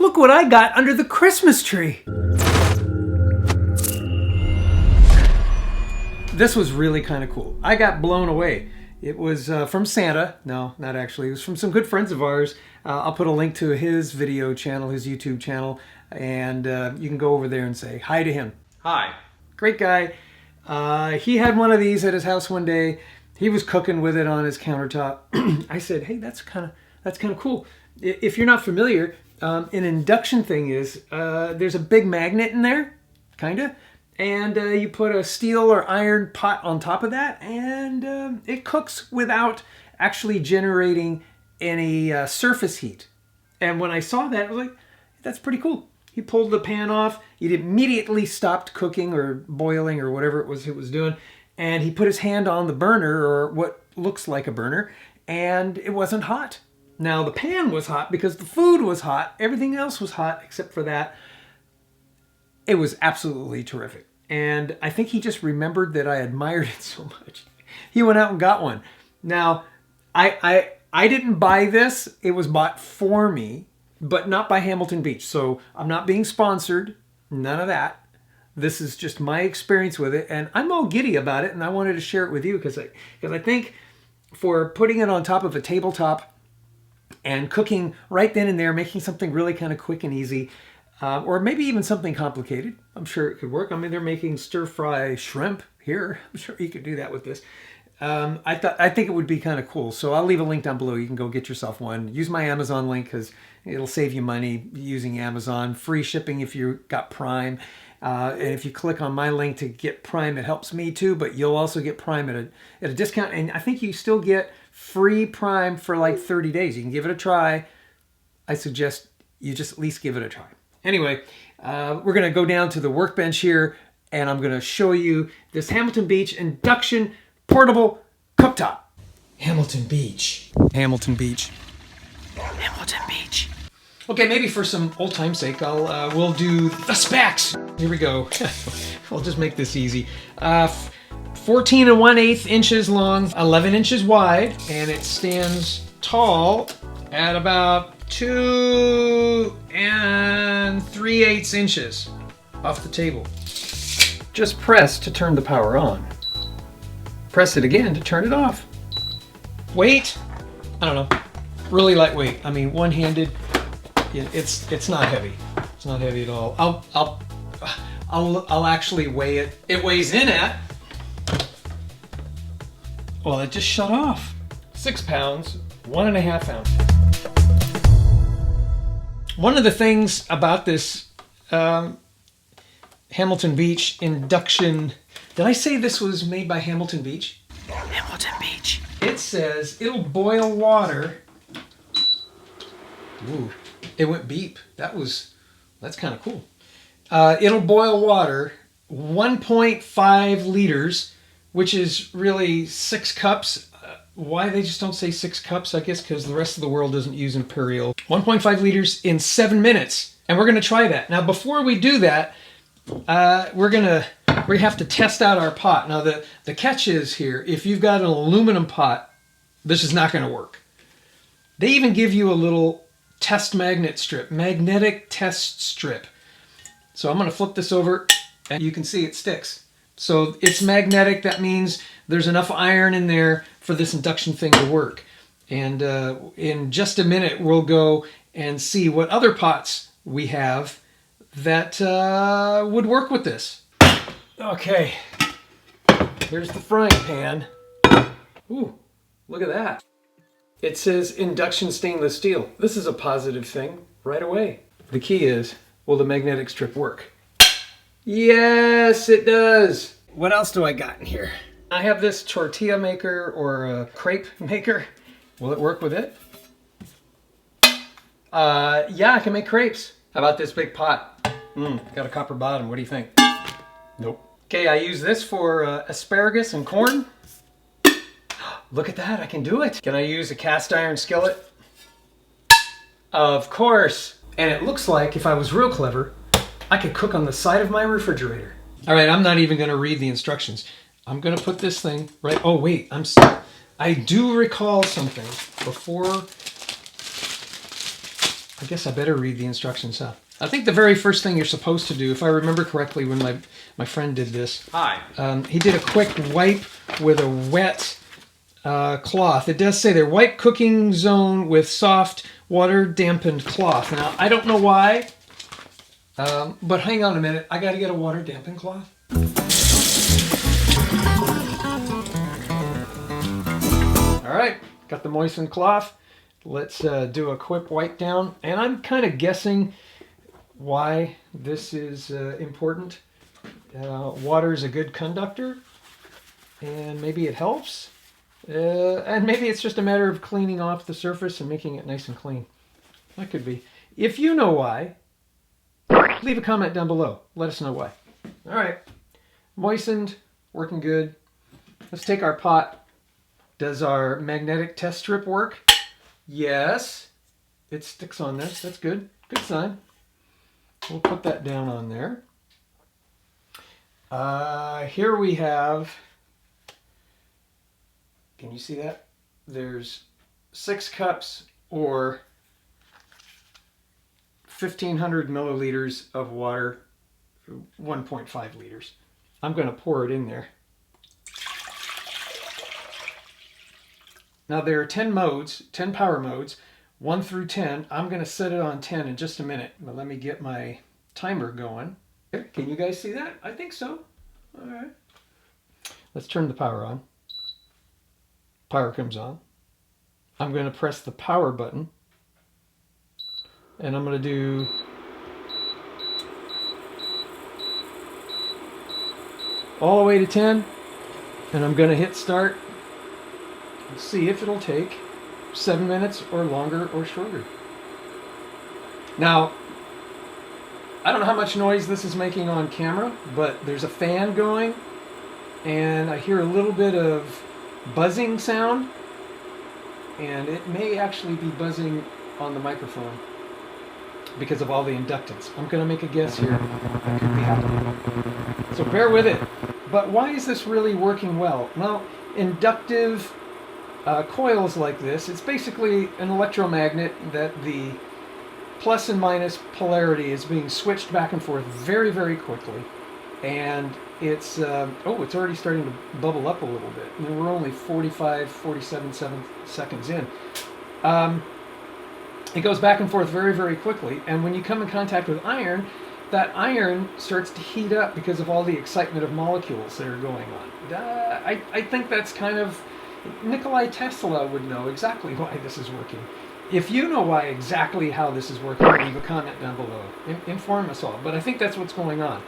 Look what I got under the Christmas tree. This was really kind of cool. I got blown away. It was from Santa. No, not actually. It was from some good friends of ours. I'll put a link to his video channel, his YouTube channel, and you can go over there and say hi to him. Hi. Great guy. He had one of these at his house one day. He was cooking with it on his countertop. I said, hey, that's kind of cool. If you're not familiar, an induction thing is there's a big magnet in there, kind of. And you put a steel or iron pot on top of that, and it cooks without actually generating any surface heat. And when I saw that, I was like, that's pretty cool. He pulled the pan off. It immediately stopped cooking or boiling or whatever it was doing. And he put his hand on the burner, or what looks like a burner, and it wasn't hot. Now, the pan was hot because the food was hot. Everything else was hot except for that. It was absolutely terrific. And I think he just remembered that I admired it so much. He went out and got one. Now, I didn't buy this. It was bought for me, but not by Hamilton Beach. So I'm not being sponsored. None of that. This is just my experience with it. And I'm all giddy about it. And I wanted to share it with you because I think for putting it on top of a tabletop and cooking right then and there, making something really kind of quick and easy, or maybe even something complicated. I'm sure it could work. I mean, they're making stir-fry shrimp here. I'm sure you could do that with this. I think it would be kind of cool. So I'll leave a link down below. You can go get yourself one. Use my Amazon link because it'll save you money using Amazon. Free shipping if you got Prime. And if you click on my link to get Prime, it helps me too. But you'll also get Prime at a discount. And I think you still get free Prime for like 30 days. You can give it a try. I suggest you just at least give it a try. Anyway, we're going to go down to the workbench here, and I'm going to show you this Hamilton Beach Induction Portable Cooktop. Hamilton Beach. Hamilton Beach. Hamilton Beach. Okay, maybe for some old time's sake, we'll do the specs. Here we go. I'll just make this easy. 14 1/8 inches long, 11 inches wide, and it stands tall at about 2 3/8 inches off the table. Just press to turn the power on. Press it again to turn it off. Weight, I don't know, really lightweight. I mean, one-handed. It's not heavy. It's not heavy at all. I'll actually weigh it. It weighs in at. Well, it just shut off. 6 pounds, 1.5 ounces. One of the things about this Hamilton Beach Induction, did I say this was made by Hamilton Beach? Hamilton Beach. It says it'll boil water. Ooh, it went beep. That's kind of cool. It'll boil water 1.5 liters, which is really 6 cups. Why they just don't say 6 cups, I guess because the rest of the world doesn't use imperial. 1.5 liters in 7 minutes. And we're going to try that. Now, before we do that, we have to test out our pot. Now, the catch is here, if you've got an aluminum pot, this is not going to work. They even give you a little test magnet strip, magnetic test strip. So I'm going to flip this over, and you can see it sticks. So it's magnetic. That means there's enough iron in there for this induction thing to work. And in just a minute, we'll go and see what other pots we have that would work with this. Okay, here's the frying pan. Ooh, look at that. It says induction stainless steel. This is a positive thing right away. The key is, will the magnetic strip work? Yes, it does. What else do I got in here? I have this tortilla maker or a crepe maker. Will it work with it? Yeah, I can make crepes. How about this big pot? Got a copper bottom. What do you think? Nope. Okay, I use this for asparagus and corn. Look at that, I can do it. Can I use a cast iron skillet? Of course. And it looks like, if I was real clever, I could cook on the side of my refrigerator. All right, I'm not even gonna read the instructions. I'm gonna put this thing right, oh wait, I do recall something before I guess I better read the instructions, huh? I think the very first thing you're supposed to do, if I remember correctly when my friend did this, he did a quick wipe with a wet cloth. It does say there, wipe cooking zone with soft water dampened cloth. Now, I don't know why, but hang on a minute. I got to get a water dampened cloth. All right, got the moistened cloth. Let's do a quick wipe down. And I'm kind of guessing why this is important. Water is a good conductor, and maybe it helps. And maybe it's just a matter of cleaning off the surface and making it nice and clean. That could be. If you know why, leave a comment down below. Let us know why. All right, moistened, working good. Let's take our pot. Does our magnetic test strip work? Yes. It sticks on this. That's good. Good sign. We'll put that down on there. Here we have, can you see that? There's 6 cups or 1,500 milliliters of water, 1.5 liters. I'm going to pour it in there. Now there are 10 modes, 10 power modes, 1 through 10. I'm going to set it on 10 in just a minute, but let me get my timer going. Can you guys see that? I think so. All right. Let's turn the power on. Power comes on. I'm going to press the power button, and I'm going to do all the way to 10, and I'm going to hit start. Let's see if it'll take 7 minutes or longer or shorter. Now, I don't know how much noise this is making on camera, but there's a fan going, and I hear a little bit of buzzing sound, and it may actually be buzzing on the microphone because of all the inductance. I'm going to make a guess here. That could be happening. So bear with it. But why is this really working well? Well, inductive coils like this, it's basically an electromagnet that the plus and minus polarity is being switched back and forth very, very quickly. And it's, oh, it's already starting to bubble up a little bit. I mean, we're only 47 seconds in. It goes back and forth very, very quickly. And when you come in contact with iron, that iron starts to heat up because of all the excitement of molecules that are going on. I think that's kind of, Nikola Tesla would know exactly why this is working. If you know why exactly how this is working, leave a comment down below. Inform us all. But I think that's what's going on.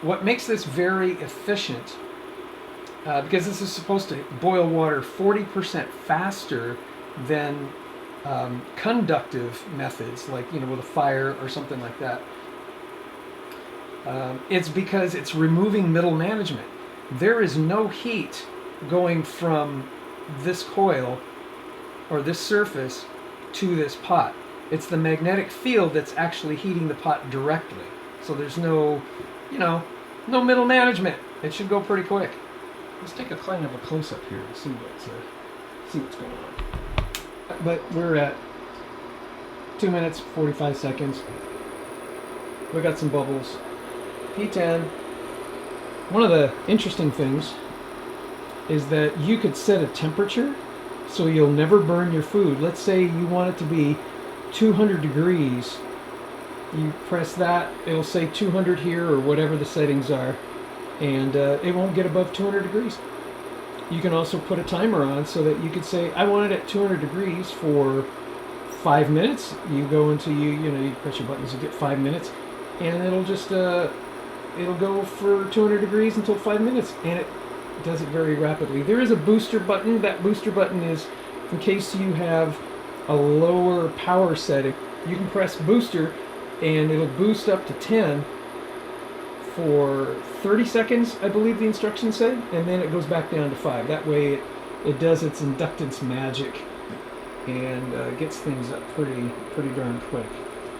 What makes this very efficient, because this is supposed to boil water 40% faster than conductive methods, like, with a fire or something like that. It's because it's removing middle management. There is no heat going from this coil or this surface to this pot. It's the magnetic field that's actually heating the pot directly. So there's no, no middle management. It should go pretty quick. Let's take a kind of a close-up here and see what's going on. But we're at 2 minutes, 45 seconds. We got some bubbles. P10. One of the interesting things is that you could set a temperature so you'll never burn your food. Let's say you want it to be 200 degrees. You press that, it'll say 200 here or whatever the settings are, and it won't get above 200 degrees. You can also put a timer on so that you could say, I want it at 200 degrees for 5 minutes. You go into, you press your buttons, you get 5 minutes, and it'll just, it'll go for 200 degrees until 5 minutes, and it does it very rapidly. There is a booster button. That booster button is in case you have a lower power setting. You can press booster and it'll boost up to 10 for 30 seconds, I believe the instructions say, and then it goes back down to 5. That way it does its inductance magic and gets things up pretty darn quick.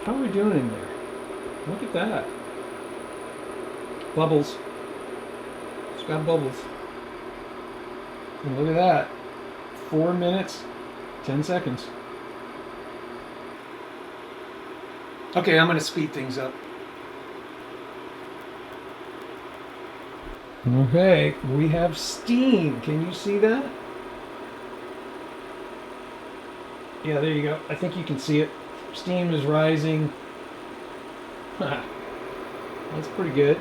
How are we doing in there? Look at that. Bubbles. It's got bubbles. And look at that. 4 minutes, 10 seconds. Okay, I'm going to speed things up. Okay, we have steam. Can you see that? Yeah, there you go. I think you can see it. Steam is rising. That's pretty good.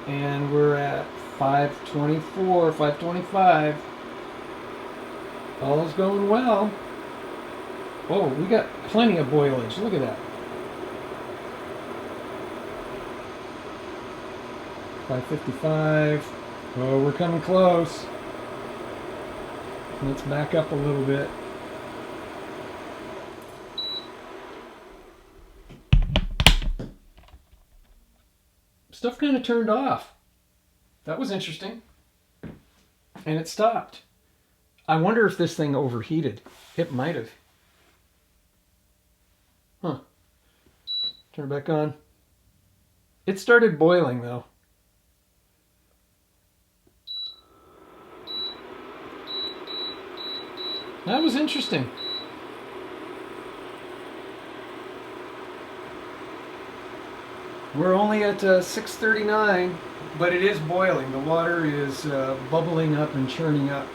And we're at 524, 525. All is going well. Oh, we got plenty of boilage. Look at that. 555. Oh, we're coming close. Let's back up a little bit. Stuff kind of turned off. That was interesting. And it stopped. I wonder if this thing overheated. It might have. Huh. Turn it back on. It started boiling though. That was interesting. We're only at 639, but it is boiling. The water is bubbling up and churning up.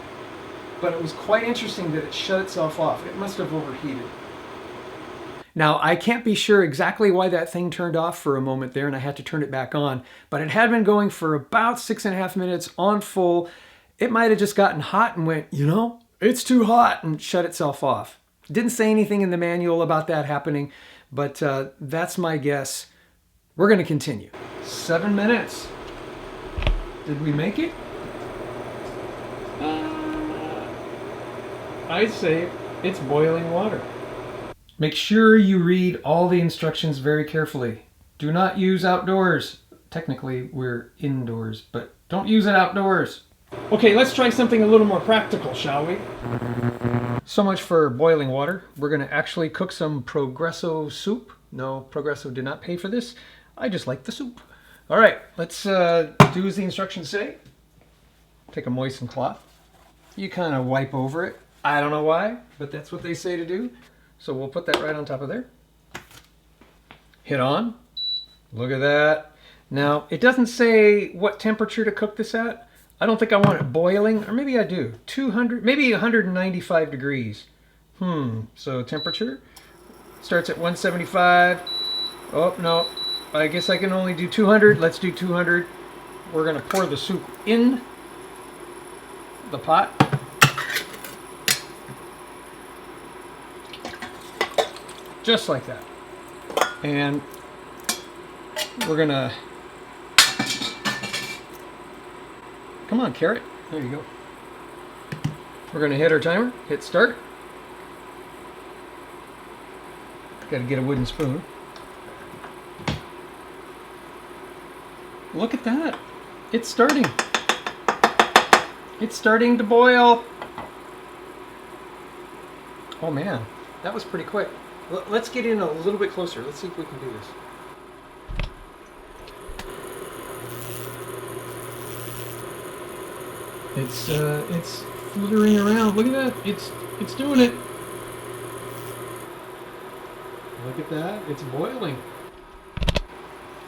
But it was quite interesting that it shut itself off. It must have overheated. Now, I can't be sure exactly why that thing turned off for a moment there and I had to turn it back on, but it had been going for about 6.5 minutes on full. It might have just gotten hot and went, you know, it's too hot, and shut itself off. Didn't say anything in the manual about that happening, but that's my guess. We're going to continue. 7 minutes. Did we make it? I'd say it's boiling water. Make sure you read all the instructions very carefully. Do not use outdoors. Technically, we're indoors, but don't use it outdoors. Okay, let's try something a little more practical, shall we? So much for boiling water. We're going to actually cook some Progresso soup. No, Progresso did not pay for this. I just like the soup. All right, let's do as the instructions say. Take a moistened cloth. You kind of wipe over it. I don't know why, but that's what they say to do. So we'll put that right on top of there. Hit on. Look at that. Now, it doesn't say what temperature to cook this at. I don't think I want it boiling, or maybe I do. 200, maybe 195 degrees. So temperature starts at 175. Oh, no. I guess I can only do 200. Let's do 200. We're going to pour the soup in the pot. Just like that. And we're going to... Come on, carrot. There you go. We're going to hit our timer. Hit start. Got to get a wooden spoon. Look at that. It's starting. It's starting to boil. Oh man, that was pretty quick. Let's get in a little bit closer. Let's see if we can do this. It's flittering around. Look at that. It's doing it. Look at that. It's boiling.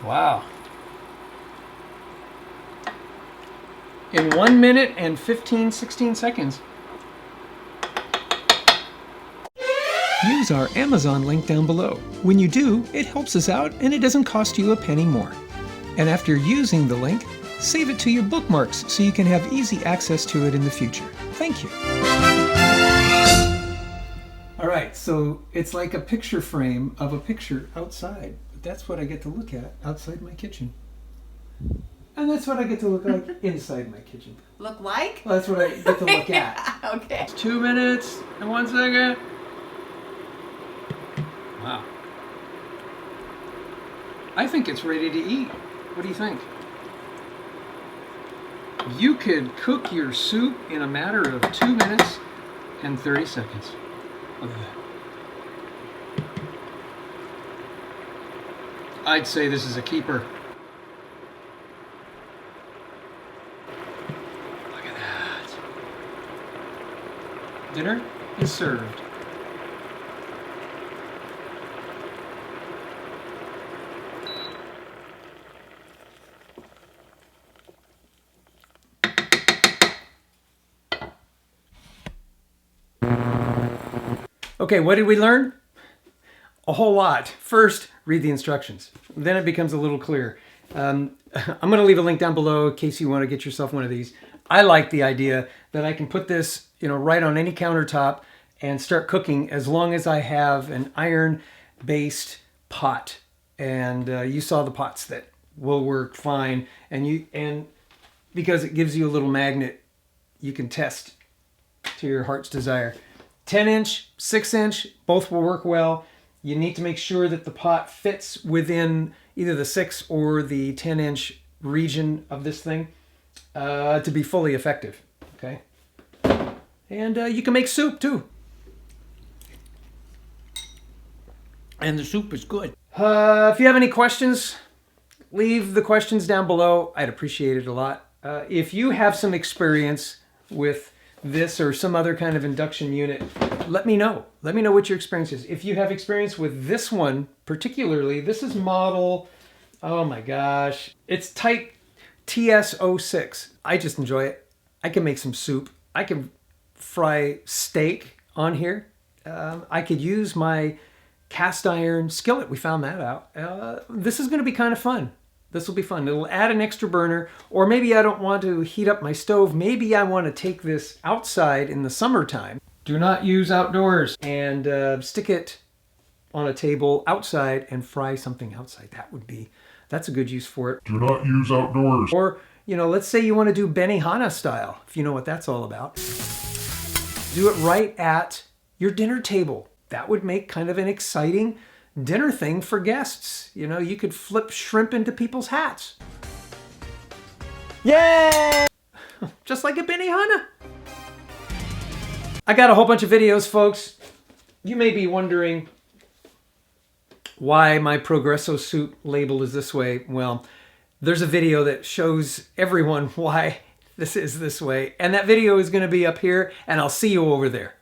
Wow. In 1 minute and 16 seconds. Use our Amazon link down below. When you do, it helps us out and it doesn't cost you a penny more. And after using the link, save it to your bookmarks so you can have easy access to it in the future. Thank you. All right, so it's like a picture frame of a picture outside. But that's what I get to look at outside my kitchen. And that's what I get to look like inside my kitchen. Look like? Well, that's what I get to look at. Okay. 2 minutes and 1 second. Wow. I think it's ready to eat. What do you think? You could cook your soup in a matter of 2 minutes and 30 seconds. Look at that. I'd say this is a keeper. Look at that. Dinner is served. Okay, what did we learn? A whole lot. First, read the instructions. Then it becomes a little clearer. I'm going to leave a link down below in case you want to get yourself one of these. I like the idea that I can put this, right on any countertop and start cooking as long as I have an iron-based pot. And you saw the pots that will work fine. And because it gives you a little magnet, you can test to your heart's desire. 10-inch, 6-inch, both will work well. You need to make sure that the pot fits within either the 6 or the 10-inch region of this thing to be fully effective. Okay, and you can make soup too. And the soup is good. If you have any questions, leave the questions down below. I'd appreciate it a lot. If you have some experience with this or some other kind of induction unit, let me know. Let me know what your experience is. If you have experience with this one particularly, this is model, oh my gosh, it's type TS06. I just enjoy it. I can make some soup. I can fry steak on here. I could use my cast iron skillet. We found that out. This is going to be kind of fun. This will be fun. It'll add an extra burner, or maybe I don't want to heat up my stove. Maybe I want to take this outside in the summertime. Do not use outdoors, and stick it on a table outside and fry something outside. That's a good use for it. Do not use outdoors. Or, let's say you want to do Benihana style, if you know what that's all about. Do it right at your dinner table. That would make kind of an exciting dinner thing for guests. You could flip shrimp into people's hats. Yay! Just like a Benihana. I got a whole bunch of videos, folks. You may be wondering why my Progresso soup label is this way. Well, there's a video that shows everyone why this is this way. And that video is going to be up here, and I'll see you over there.